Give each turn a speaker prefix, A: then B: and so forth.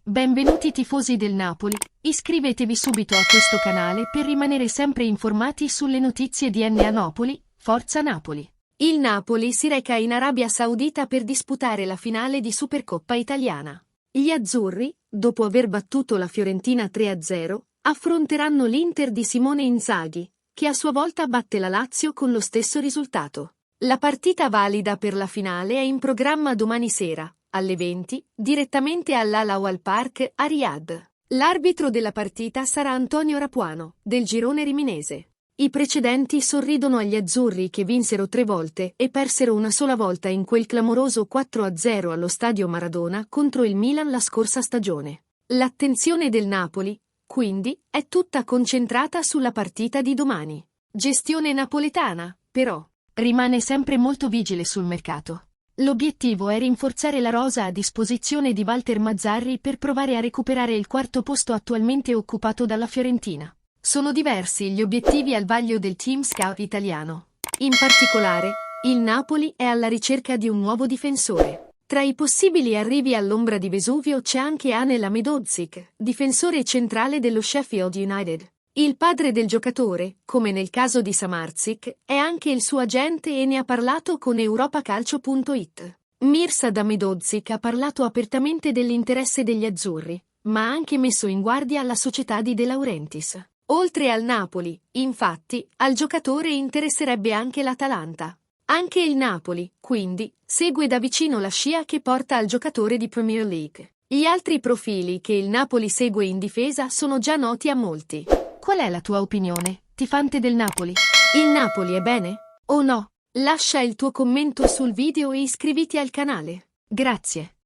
A: Benvenuti tifosi del Napoli, iscrivetevi subito a questo canale per rimanere sempre informati sulle notizie di NA Napoli, Forza Napoli. Il Napoli si reca in Arabia Saudita per disputare la finale di Supercoppa italiana. Gli azzurri, dopo aver battuto la Fiorentina 3-0, affronteranno l'Inter di Simone Inzaghi, che a sua volta batte la Lazio con lo stesso risultato. La partita valida per la finale è in programma domani sera, alle 20, direttamente all'Al Awal Park a Riyadh. L'arbitro della partita sarà Antonio Rapuano, del girone riminese. I precedenti sorridono agli azzurri che vinsero 3 volte e persero una sola volta in quel clamoroso 4-0 allo stadio Maradona contro il Milan la scorsa stagione. L'attenzione del Napoli, quindi, è tutta concentrata sulla partita di domani. Gestione napoletana, però, rimane sempre molto vigile sul mercato. L'obiettivo è rinforzare la rosa a disposizione di Walter Mazzarri per provare a recuperare il quarto posto attualmente occupato dalla Fiorentina. Sono diversi gli obiettivi al vaglio del team scout italiano. In particolare, il Napoli è alla ricerca di un nuovo difensore. Tra i possibili arrivi all'ombra di Vesuvio c'è anche Anel Ahmedhodzic, difensore centrale dello Sheffield United. Il padre del giocatore, come nel caso di Samardzic, è anche il suo agente e ne ha parlato con europacalcio.it. Mirsad Ahmedhodzic ha parlato apertamente dell'interesse degli azzurri, ma ha anche messo in guardia la società di De Laurentiis. Oltre al Napoli, infatti, al giocatore interesserebbe anche l'Atalanta. Anche il Napoli, quindi, segue da vicino la scia che porta al giocatore di Premier League. Gli altri profili che il Napoli segue in difesa sono già noti a molti. Qual è la tua opinione, tifante del Napoli? Il Napoli è bene? O no? Lascia il tuo commento sul video e iscriviti al canale. Grazie.